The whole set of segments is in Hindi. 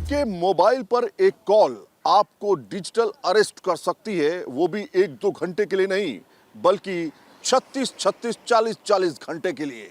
आपके मोबाइल पर एक कॉल आपको डिजिटल अरेस्ट कर सकती है, वो भी 1-2 घंटे के लिए नहीं, बल्कि 36-36, 40-40 घंटे के लिए।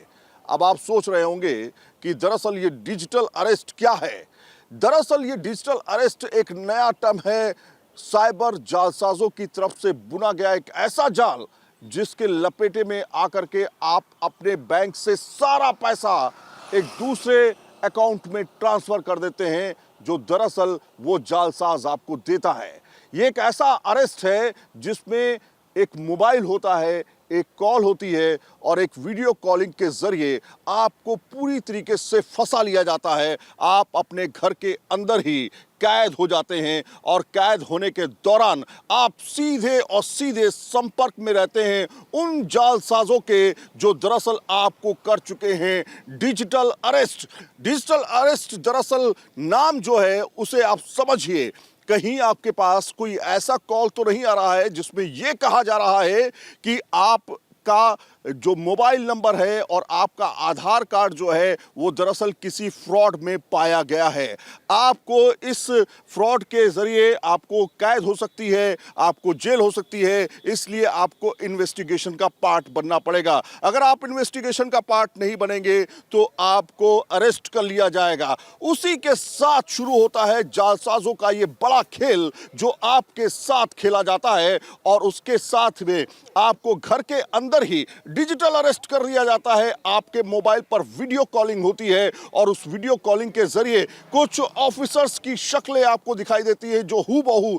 अब आप सोच रहे होंगे कि दरअसल ये डिजिटल अरेस्ट क्या है? दरअसल ये डिजिटल अरेस्ट एक नया टर्म है, साइबर जालसाजों की तरफ से बुना गया एक ऐसा जाल, जिसके लपेटे में आकर के आप अपने बैंक से सारा पैसा एक दूसरे अकाउंट में ट्रांसफर कर देते हैं, जो दरअसल वो जालसाज आपको देता है। ये एक ऐसा अरेस्ट है जिसमें एक मोबाइल होता है, एक कॉल होती है और एक वीडियो कॉलिंग के जरिए आपको पूरी तरीके से फंसा लिया जाता है। आप अपने घर के अंदर ही कैद हो जाते हैं और कैद होने के दौरान आप सीधे और सीधे संपर्क में रहते हैं उन जालसाजों के, जो दरअसल आपको कर चुके हैं डिजिटल अरेस्ट। डिजिटल अरेस्ट दरअसल नाम जो है उसे आप समझिए, कहीं आपके पास कोई ऐसा कॉल तो नहीं आ रहा है जिसमें यह कहा जा रहा है कि आपका जो मोबाइल नंबर है और आपका आधार कार्ड जो है वो दरअसल किसी फ्रॉड में पाया गया है। आपको इस फ्रॉड के जरिए आपको कैद हो सकती है, आपको जेल हो सकती है, इसलिए आपको इन्वेस्टिगेशन का पार्ट बनना पड़ेगा। अगर आप इन्वेस्टिगेशन का पार्ट नहीं बनेंगे तो आपको अरेस्ट कर लिया जाएगा। उसी के साथ शुरू होता है जालसाजों का ये बड़ा खेल, जो आपके साथ खेला जाता है और उसके साथ में आपको घर के अंदर ही डिजिटल अरेस्ट कर दिया जाता है। आपके मोबाइल पर वीडियो कॉलिंग होती है और उस वीडियो कॉलिंग के जरिए कुछ ऑफिसर्स की शक्लें आपको दिखाई देती है, जो हूबहू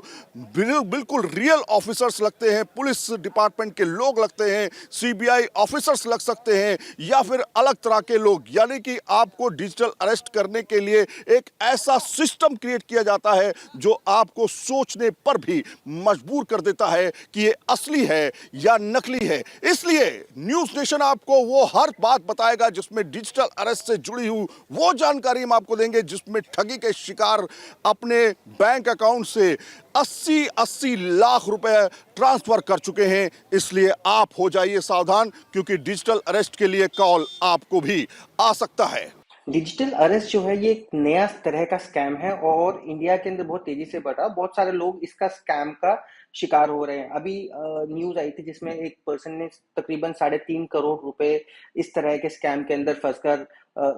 बिल्कुल रियल ऑफिसर्स लगते हैं, पुलिस डिपार्टमेंट के लोग लगते हैं, सीबीआई ऑफिसर्स लग सकते हैं या फिर अलग तरह के लोग। यानी कि आपको डिजिटल अरेस्ट करने के लिए एक ऐसा सिस्टम क्रिएट किया जाता है जो आपको सोचने पर भी मजबूर कर देता है कि ये असली है या नकली है। इसलिए न्यूज़ नेशन आपको वो हर बात बताएगा जिसमें डिजिटल अरेस्ट से जुड़ी हुई वो जानकारी हम आपको देंगे जिसमें ठगी के शिकार अपने बैंक अकाउंट से 80-80 लाख रुपए ट्रांसफर कर चुके हैं। इसलिए आप हो जाइए सावधान, क्योंकि डिजिटल अरेस्ट के लिए कॉल आपको भी आ सकता है। डिजिटल अरेस्ट जो है ये एक नया तरह का स्कैम है और इंडिया के अंदर बहुत तेजी से बढ़ रहा है। बहुत सारे लोग इसका स्कैम का शिकार हो रहे हैं। अभी न्यूज आई थी जिसमें एक पर्सन ने तकरीबन 3.5 करोड़ रुपए इस तरह के स्कैम के अंदर फंसकर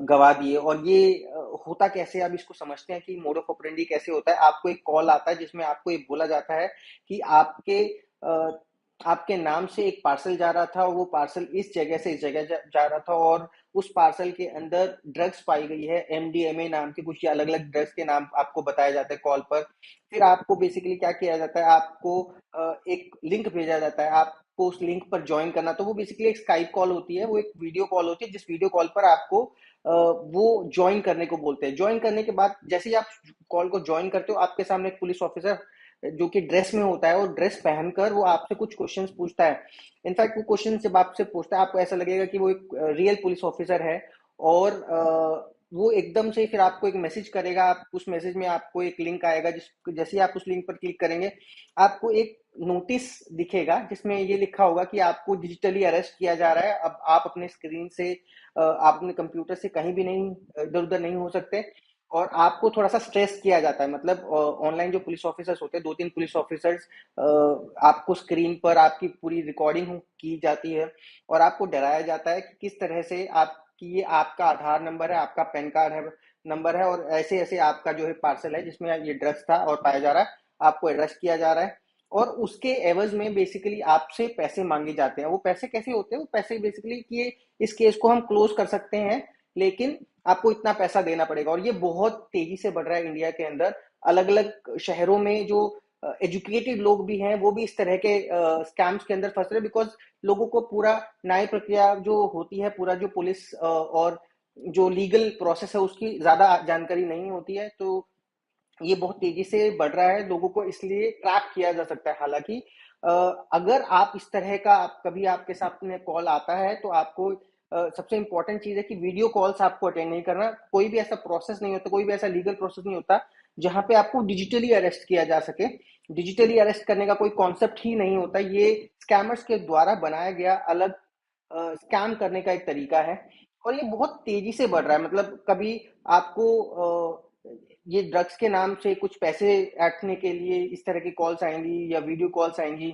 गवा दिए। और ये होता कैसे, अब इसको समझते हैं कि मोड ऑफ ऑपरेंडी कैसे होता है। आपको एक कॉल आता है जिसमें आपको ये बोला जाता है कि आपके नाम से एक पार्सल जा रहा था और वो पार्सल इस जगह से इस जगह जा रहा था और उस पार्सल के अंदर ड्रग्स पाई गई है, एमडीएमए नाम के कुछ अलग अलग ड्रग्स के नाम आपको बताया जाता है कॉल पर। फिर आपको बेसिकली क्या किया जाता है, आपको एक लिंक भेजा जाता है, आपको उस लिंक पर ज्वाइन करना। तो वो बेसिकली एक स्काइप कॉल होती है, वो एक वीडियो कॉल होती है जिस वीडियो कॉल पर आपको वो ज्वाइन करने को बोलते हैं। ज्वाइन करने के बाद जैसे ही आप कॉल को ज्वाइन करते हो, आपके सामने एक पुलिस ऑफिसर जो कि ड्रेस में होता है और ड्रेस पहनकर वो आपसे कुछ क्वेश्चंस पूछता है। इनफैक्ट वो क्वेश्चन जब आपसे पूछता है आपको ऐसा लगेगा कि वो एक रियल पुलिस ऑफिसर है। और वो एकदम से फिर आपको एक मैसेज करेगा। आप उस मैसेज में आपको एक लिंक आएगा, जैसे ही आप उस लिंक पर क्लिक करेंगे आपको एक नोटिस दिखेगा जिसमें ये लिखा होगा कि आपको डिजिटली अरेस्ट किया जा रहा है। अब आप अपने स्क्रीन से आप अपने कंप्यूटर से कहीं भी नहीं इधर उधर नहीं हो सकते और आपको थोड़ा सा स्ट्रेस किया जाता है। मतलब ऑनलाइन जो पुलिस ऑफिसर्स होते हैं, 2-3 पुलिस ऑफिसर्स आपको स्क्रीन पर आपकी पूरी रिकॉर्डिंग की जाती है और आपको डराया जाता है कि किस तरह से आपकी ये आपका आधार नंबर है, आपका पैन कार्ड है नंबर है और ऐसे ऐसे आपका जो है पार्सल है जिसमें ये ड्रग्स था और पाया जा रहा है, आपको अरेस्ट किया जा रहा है। और उसके एवज में बेसिकली आपसे पैसे मांगे जाते हैं। वो पैसे कैसे होते हैं, वो पैसे बेसिकली कि इस केस को हम क्लोज कर सकते हैं, लेकिन आपको इतना पैसा देना पड़ेगा। और ये बहुत तेजी से बढ़ रहा है इंडिया के अंदर। अलग अलग शहरों में जो एजुकेटेड लोग भी हैं वो भी इस तरह के स्कैम्स के अंदर फंस रहे हैं, बिकॉज लोगों को पूरा न्याय प्रक्रिया जो होती है, पूरा जो पुलिस और जो लीगल प्रोसेस है उसकी ज्यादा जानकारी नहीं होती है। तो ये बहुत तेजी से बढ़ रहा है, लोगों को इसलिए ट्रैक किया जा सकता है। हालांकि अगर आप इस तरह का कभी आपके सामने कॉल आता है तो आपको सबसे इंपॉर्टेंट चीज है कि वीडियो कॉल्स आपको अटेंड नहीं करना। कोई भी ऐसा प्रोसेस नहीं होता, कोई भी ऐसा लीगल प्रोसेस नहीं होता जहां पे आपको डिजिटली अरेस्ट किया जा सके। डिजिटली अरेस्ट करने का कोई कॉन्सेप्ट ही नहीं होता। ये स्कैमर्स के द्वारा बनाया गया अलग स्कैम करने का एक तरीका है और ये बहुत तेजी से बढ़ रहा है। मतलब कभी आपको ये ड्रग्स के नाम से कुछ पैसे ऐंठने के लिए इस तरह की कॉल्स आएँगी या वीडियो कॉल्स आएँगी।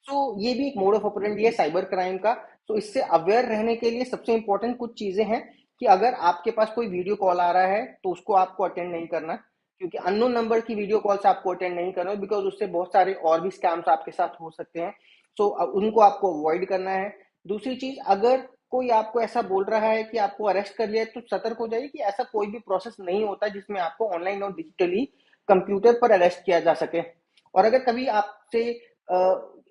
तो ये भी एक मोड ऑफ ऑपरेंडी है साइबर क्राइम का। तो इससे अवेयर रहने के लिए सबसे इम्पोर्टेंट कुछ चीज़ें हैं कि अगर आपके पास कोई वीडियो कॉल आ रहा है, तो उसको आपको अटेंड नहीं करना, क्योंकि अननोन नंबर की वीडियो कॉल्स आपको अटेंड नहीं करना बिकॉज़ उससे बहुत सारे और भी स्कैम्स आपके साथ हो सकते हैं। सो उनको आपको अवॉइड करना है। दूसरी चीज़, अगर कोई आपको ऐसा बोल रहा है कि आपको अरेस्ट कर लिया है, तो सतर्क हो जाइए कि ऐसा कोई भी प्रोसेस नहीं होता जिसमें आपको ऑनलाइन और डिजिटली कंप्यूटर पर अरेस्ट किया जा सके। और अगर कभी आपसे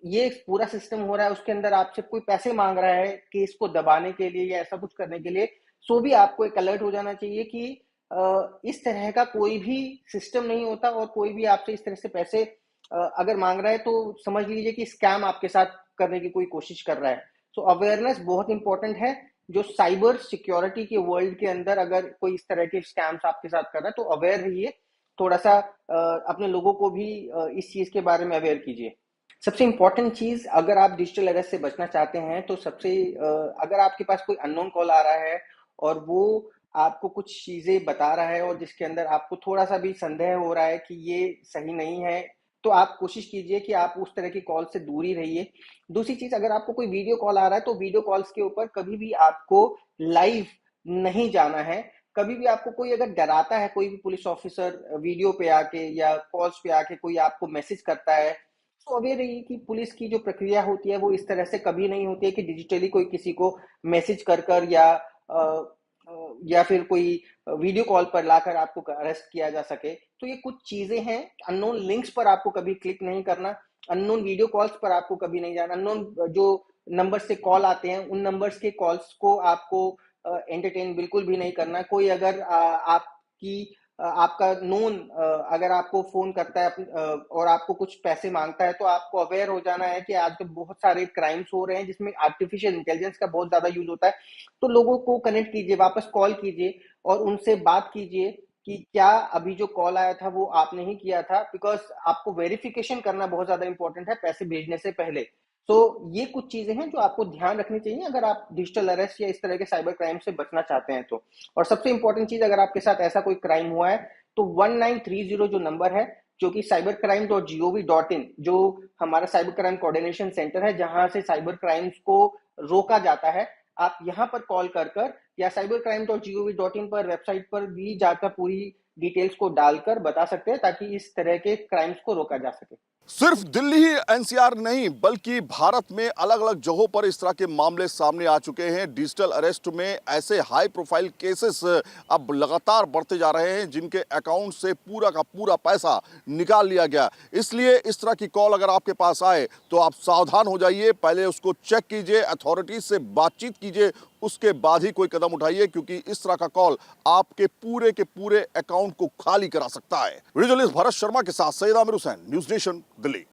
ये पूरा सिस्टम हो रहा है, उसके अंदर आपसे कोई पैसे माँग रहा है केस को दबाने के लिए या ऐसा कुछ करने के लिए, तो भी आपको एक अलर्ट हो जाना चाहिए कि इस तरह का कोई भी सिस्टम नहीं होता और कोई भी आपसे इस तरह से पैसे अगर माँग रहा है, तो समझ लीजिए कि स्कैम आपके साथ करने की कोई कोशिश कर रहा है। सो अवेयरनेस बहुत इंपॉर्टेंट है। जो साइबर सिक्योरिटी के वर्ल्ड के अंदर अगर कोई इस तरह के स्कैम्स आपके साथ कर रहा है, तो अवेयर रहिए। थोड़ा-सा अपने लोगों को भी इस चीज़ के बारे में अवेयर कीजिए। सबसे इम्पोर्टेंट चीज़, अगर आप डिजिटल अरेस्ट से बचना चाहते हैं, तो अगर आपके पास कोई अननोन कॉल आ रहा है और वो आपको कुछ चीज़ें बता रहा है और जिसके अंदर आपको थोड़ा-सा भी संदेह हो रहा है कि ये सही नहीं है, तो आप कोशिश कीजिए कि आप उस तरह की कॉल से दूर ही रहिए। दूसरी चीज़, अगर आपको कोई वीडियो कॉल आ रहा है, तो वीडियो कॉल्स के ऊपर कभी भी आपको लाइव नहीं जाना है। कभी भी आपको कोई अगर डराता है, कोई भी पुलिस ऑफिसर वीडियो पे आके या कॉल्स पे आके कोई आपको मैसेज करता है, तो अवेयर रहिए कि पुलिस की जो प्रक्रिया होती है वो इस तरह से कभी नहीं होती है कि डिजिटली कोई किसी को मैसेज कर कर या फिर कोई वीडियो कॉल पर लाकर आपको अरेस्ट किया जा सके। तो ये कुछ चीजें हैं। अननोन लिंक्स पर आपको कभी क्लिक नहीं करना, अननोन वीडियो कॉल्स पर आपको कभी नहीं जाना, अननोन जो नंबर से कॉल आते हैं उन नंबर्स के कॉल्स को आपको एंटरटेन बिल्कुल भी नहीं करना। कोई अगर आपका नोन अगर आपको फोन करता है और आपको कुछ पैसे मांगता है, तो आपको अवेयर हो जाना है कि आजकल बहुत सारे क्राइम्स हो रहे हैं जिसमें आर्टिफिशियल इंटेलिजेंस का बहुत ज्यादा यूज होता है। तो लोगों को कनेक्ट कीजिए, वापस कॉल कीजिए और उनसे बात कीजिए कि क्या अभी जो कॉल आया था वो आपने ही किया था, बिकॉज आपको वेरिफिकेशन करना बहुत ज्यादा इंपॉर्टेंट है पैसे भेजने से पहले। तो ये कुछ चीजें हैं जो आपको ध्यान रखनी चाहिए अगर आप डिजिटल अरेस्ट या इस तरह के साइबर क्राइम से बचना चाहते हैं तो। और सबसे इंपॉर्टेंट चीज, अगर आपके साथ ऐसा कोई क्राइम हुआ है, तो 1930 जो नंबर है, जो कि cybercrime.gov.in, जो हमारा साइबर क्राइम कोऑर्डिनेशन सेंटर है जहां से साइबर क्राइम्स को रोका जाता है, आप यहां पर कॉल कर या cybercrime.gov.in पर वेबसाइट पर भी जाकर पूरी डिटेल्स को डालकर बता सकते हैं, ताकि इस तरह के क्राइम्स को रोका जा सके। सिर्फ दिल्ली ही एनसीआर नहीं बल्कि भारत में अलग अलग जगहों पर इस तरह के मामले सामने आ चुके हैं। डिजिटल अरेस्ट में ऐसे हाई प्रोफाइल केसेस अब लगातार बढ़ते जा रहे हैं जिनके अकाउंट से पूरा का पूरा पैसा निकाल लिया गया। इसलिए इस तरह की कॉल अगर आपके पास आए तो आप सावधान हो जाइए, पहले उसको चेक कीजिए, अथॉरिटीज से बातचीत कीजिए, उसके बाद ही कोई कदम उठाइए, क्योंकि इस तरह का कॉल आपके पूरे के पूरे अकाउंट को खाली करा सकता है। वीडियो जर्नलिस्ट भरत शर्मा के साथ सैयद आमिर हुसैन, न्यूज़ नेशन, दिल्ली।